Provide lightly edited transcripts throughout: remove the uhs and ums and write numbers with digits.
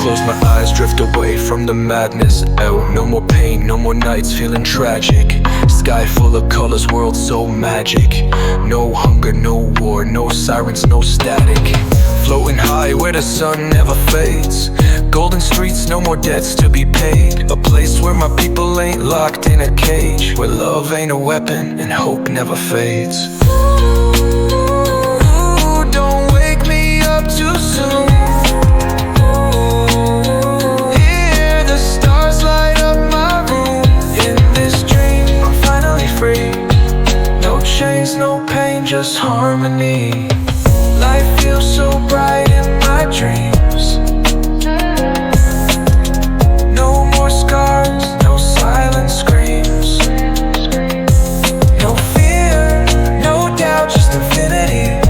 Close my eyes, drift away from the madness. Oh, no more pain, no more nights feeling tragic. Sky full of colors, world so magic. No hunger, no war, no sirens, no static. Floating high where the sun never fades. Golden streets, no more debts to be paid. A place where my people ain't locked in a cage, where love ain't a weapon and hope never fades. Ooh, don't wake me up too soon. Hear the stars light up my room. In this dream, I'm finally free. No chains, no pain, just harmony. Life feels so bright in my dreams. No more scars, no silent screams. No fear, no doubt, just infinity.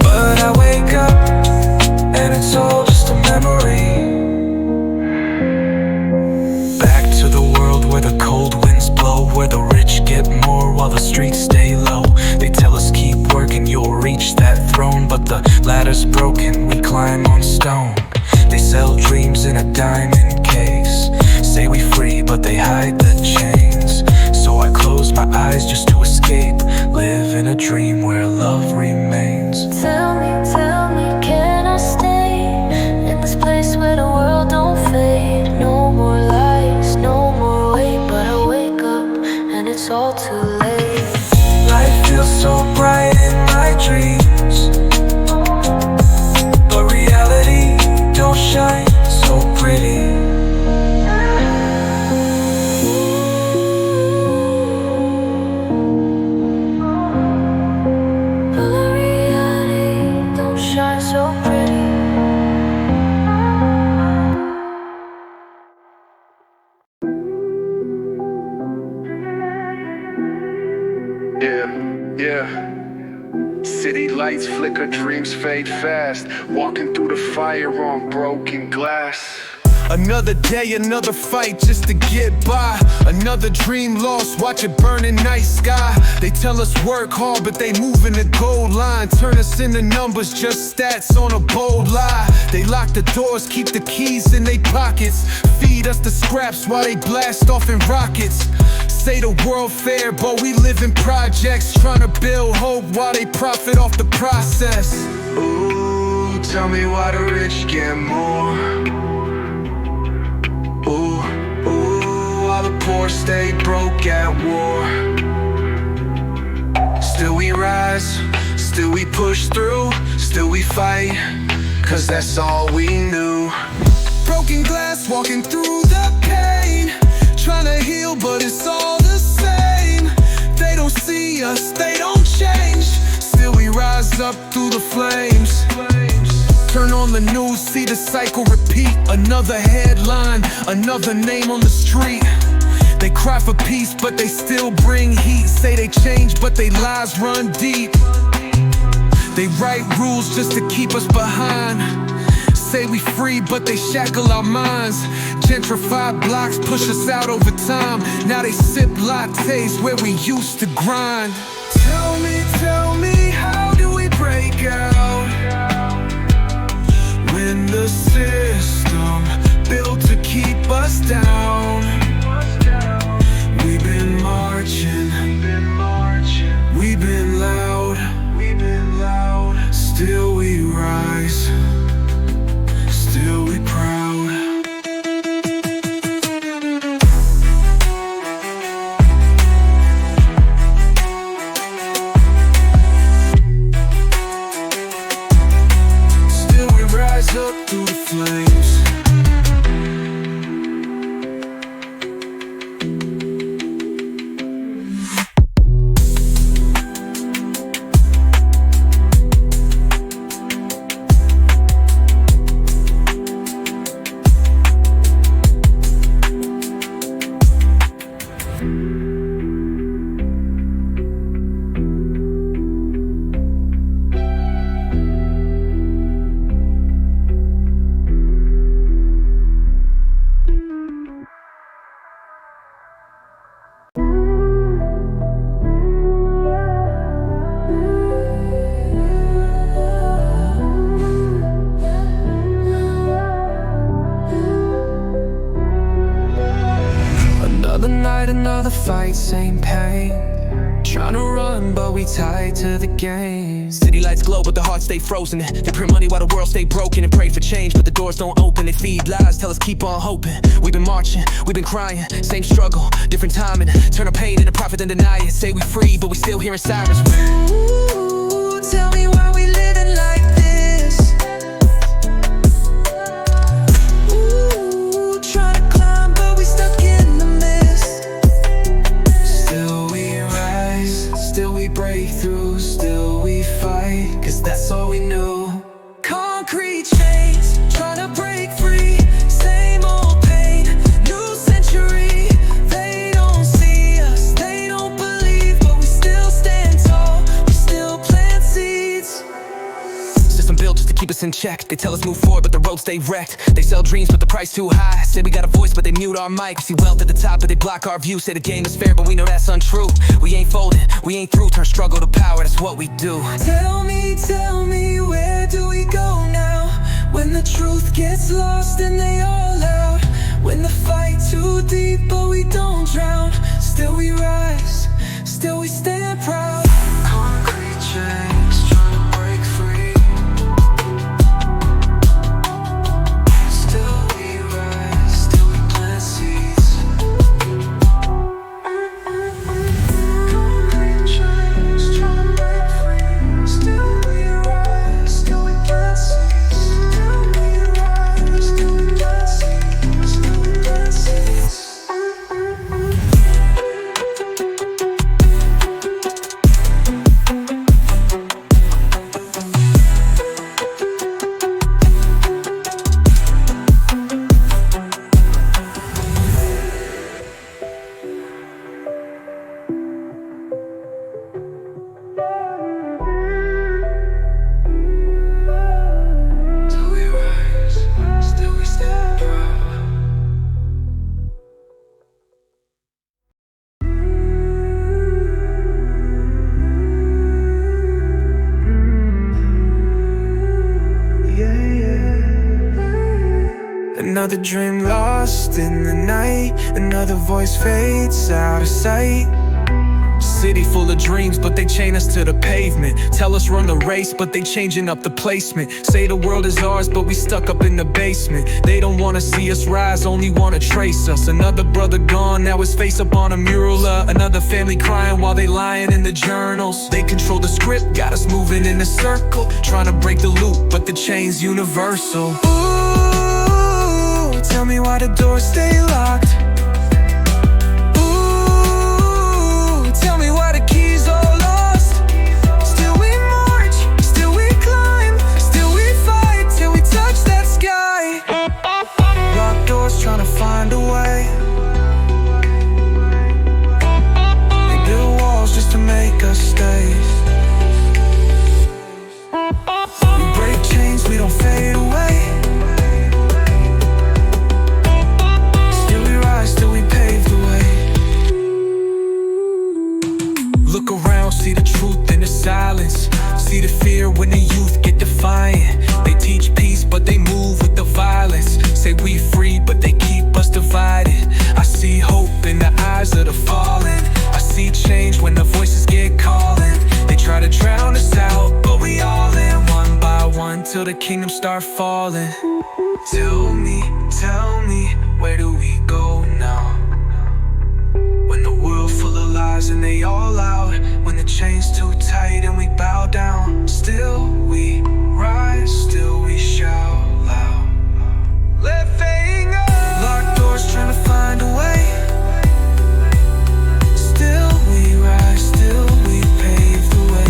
But I wake up and it's all just a memory. Back to the world where the cold winds blow, where the rich get more while the streets stay low. They tell us keep working, you'll reach that throne, but the ladder's broken, we climb on stone. They sell dreams in a diamond case, say we free, but they hide the chains. So I close my eyes just to escape, live in a dream where love remains. Tell me, can I stay in this place where the world don't fade? No more lies, no more wait, but I wake up and it's all too late. Life feels so bright in my dreams, but reality don't shine so pretty. But reality don't shine so pretty. Yeah. City lights flicker, dreams fade fast. Walking through the fire on broken glass. Another day, another fight just to get by. Another dream lost, watch it burn in night sky. They tell us work hard, but they move in the gold line. Turn us into numbers, just stats on a bold lie. They lock the doors, keep the keys in their pockets. Feed us the scraps while they blast off in rockets. Say the world fair, but we live in projects. Trying to build hope while they profit off the process. Ooh, tell me why the rich get more. Ooh, while the poor stay broke at war. Still we rise, still we push through, still we fight, cause that's all we knew. Broken glass, walking through the pain. Trying to heal, but it's all the same. They don't see us, they don't change. Still we rise up through the flames. Turn on the news, see the cycle repeat. Another headline, another name on the street. They cry for peace, but they still bring heat. Say they change, but they lies run deep. They write rules just to keep us behind. Say we free, but they shackle our minds. Gentrified blocks push us out over time. Now they sip lattes where we used to grind. Tell me, how do we break out? When the system built to keep us down. We've been marching, we've been loud, still we rise, still we proud. Still we rise up through the flames. another fight, same pain. Trying to run, but we tied to the game. City lights glow, but the hearts stay frozen. They print money while the world stay broken and pray for change, but the doors don't open. They feed lies, tell us keep on hoping. We've been marching, we've been crying, same struggle, different timing. Turn our pain into profit, then deny it. Say we free, but we still hearing sirens. Ooh, tell me why we living like this. Ooh, trying to climb, but we stuck in the mist. Still we rise, still we break through, still we fight, cause that's all we knew. Concrete chains, trying to break free. Same old pain, new century. They don't see us, they don't believe, but we still stand tall, we still plant seeds. System built just to keep us in check. They tell us move forward, but the roads stay wrecked. They sell dreams, but the price too high. Say we got a voice, but they mute our mic. See wealth at the top, but they block our view. Say the game is fair, but we know that's untrue. We ain't folding, we ain't through. Turn struggle to power, that's what we do. Tell me, where do we go now? When the truth gets lost and they all out. When the fight too deep, but we don't drown. Still we rise, still we stand proud. Concrete chains, trying to break free. Still we rise, still we plant seeds. Concrete chains, trying to break free. Still we rise, still we plant seeds. Still we rise, still we plant seeds. Still we plant seeds. Still we rise, still we stand proud. Another dream lost in the night. Another voice fades out of sight. City full of dreams, but they chain us to the pavement. Tell us run the race, but they changing up the placement. Say the world is ours, but we stuck up in the basement. They don't wanna see us rise, only wanna trace us. Another brother gone, now his face up on a mural. Another family crying while they lying in the journals. They control the script, got us moving in a circle. Trying to break the loop, but the chain's universal. Ooh, tell me why the doors stay locked. Ooh, tell me why the keys are lost. Still we march, still we climb, still we fight till we touch that sky. Locked doors trying to find a way. They build walls just to make us stay. We break chains, we don't fade away. Still we rise, still we pave the way. Look around, see the truth in the silence. See the fear when the youth get defiant. They teach peace, but they move with the violence. Say we free, but they keep us divided. I see hope in the eyes of the fallen. I see change when the voices get calling. They try to drown us out, but we all in one by one till the kingdom start falling. Tell me, where do we go now? When the world full of lies and they all out. When the chain's too tight and we bow down. Still we rise, still we shout loud. Living up. Locked doors trying to find a way. Still we rise, still we pave the way.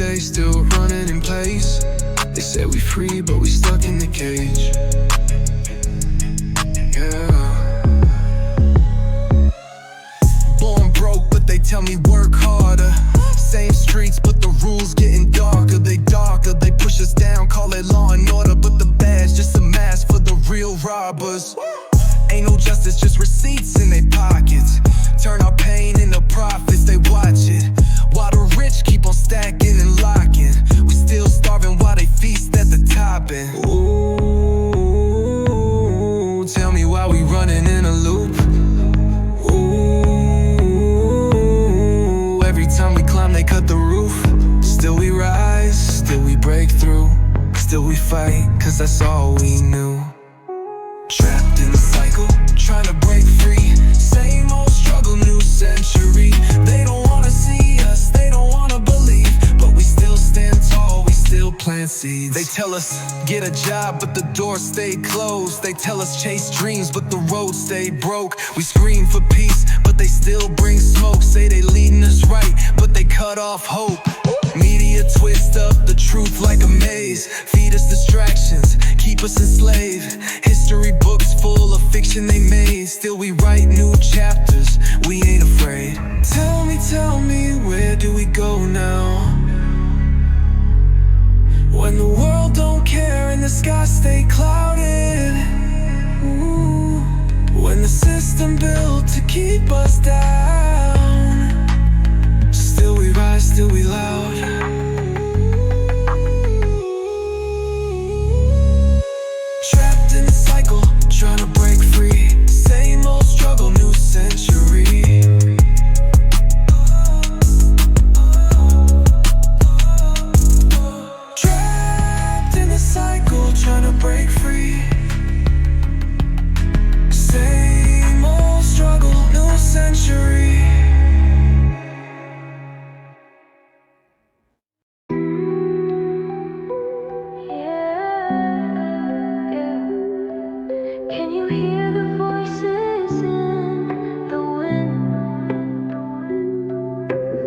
day, still running in place. They say we free, but we stuck in the cage. Born broke, but they tell me work harder. Same streets, but the rules getting darker. They push us down, call it law and order. But the badge, just a mask for the real robbers. Ain't no justice, just receipts in their pockets. Turn our pain into profits, they watch it. While the rich keep on stacking and locking, we still starving while they feast at the topping. Ooh, tell me why we running in a loop. Ooh, every time we climb they cut the roof. Still we rise, still we break through. Still we fight, cause that's all we knew. Trapped in the cycle, trying to break free. Same old struggle, new century. They don't wanna see us, they don't wanna believe, but we still stand tall, we still plant seeds. They tell us, get a job, but the doors stay closed. They tell us, chase dreams, but the roads stay broke. We scream for peace, but they still bring smoke. Say they leading us right, but they cut off hope. Media twist up the truth like a maze. Feed us distractions, keep us enslaved. History books full of fiction they made. Still we write new chapters, we ain't afraid. Tell me, where do we go now? When the world don't care and the sky stay clouded. Ooh, when the system built to keep us down. Still we rise, still we loud. Trapped in a cycle, trying to break free. Same old struggle, new century. Trapped in a cycle, trying to break free. Same old struggle, new century. Can you hear the voices in the wind?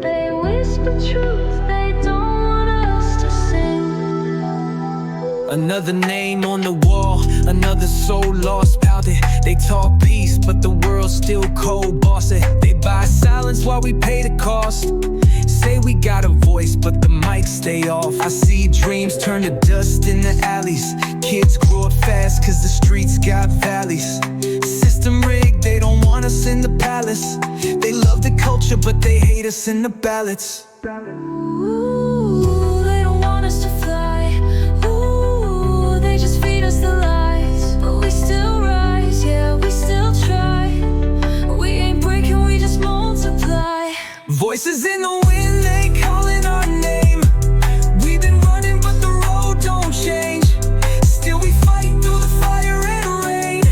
They whisper truth they don't want us to sing. Another name on the wall, another soul lost, pounded. They talk peace, but the world's still cold, bossy. They buy silence while we pay the cost. Say we got a voice, but the mics stay off. I see dreams turn to dust in the alleys. Kids grow up fast cause the streets got valleys. System rigged, they don't want us in the palace. They love the culture, but they hate us in the ballots. Ooh, they don't want us to fly. Ooh, they just feed us the lies. But we still rise, yeah, we still try. We ain't breaking, we just multiply. Voices in the wind, they calling our name. We've been running, but the road don't change. Still we fight through the fire and rain.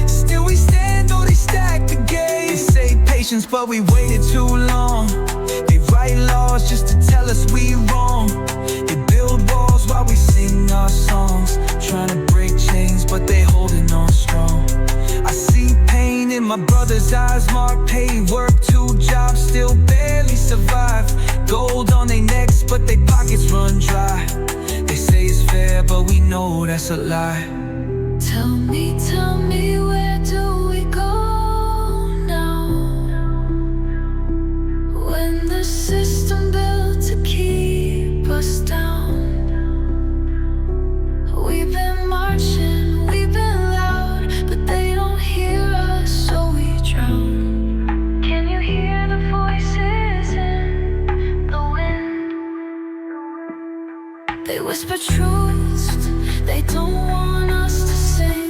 Still we stand, though they stack the game. They say patience, but we waited too long. They write laws just to tell us we wrong. They build walls while we sing our songs. Trying to break chains, but they holding on strong. I see pain in my brother's eyes, marked paid work, 2 jobs, still barely survive. Gold on their necks, but their pockets run dry. They say it's fair, but we know that's a lie. Tell me, where do we go now? When the system built to keep us down. We've been marching, we've been loud, but they don't hear us, so we drown. Can you hear the voices in the wind? They whisper truths they don't want us to sing.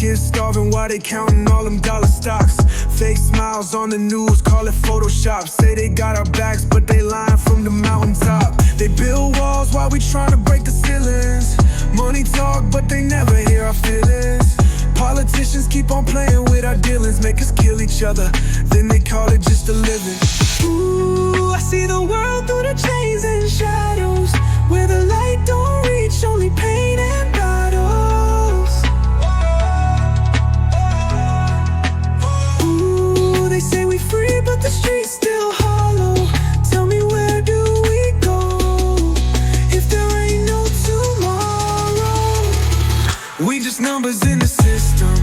kids starving while they counting all them dollar stocks. Fake smiles on the news, call it Photoshop. Say they got our backs, but they lying from the mountaintop. They build walls while we trying to break the ceilings. Money talk, but they never hear our feelings. Politicians keep on playing with our dealings, make us kill each other, then they call it just a living. Ooh, I see the world through the chains and shadows, where the light don't reach, only pain and battles. Ooh, they say we free, but the streets still hollow. Tell me, where do we go if there ain't no tomorrow? We just numbers in the system,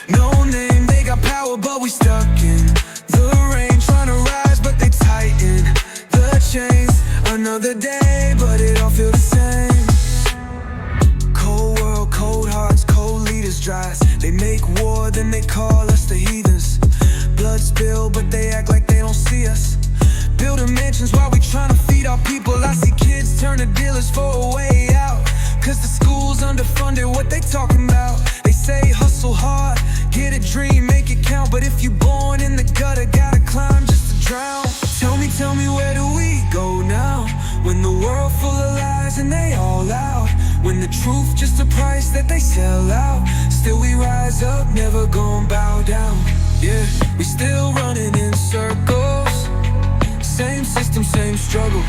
no name, they got power, but we stuck in the rain, trying to rise, but they tighten the chains. Another day, but it all feel the same. Cold world, cold hearts, cold leaders dries. They make war, then they call us the heathens. Blood spill, but they act like they don't see us. Building mansions while we trying to feed our people. I see kids turn to dealers for a way out, cause the school's underfunded, what they talking about? They say hustle hard, get a dream, make it count. But if you born in the gutter, gotta climb just to drown. Tell me, where do we go now? When the world full of lies and they all out. When the truth just a price that they sell out. Still we rise up, never gon' bow down. Yeah, we still running in circles. Same system, same struggle.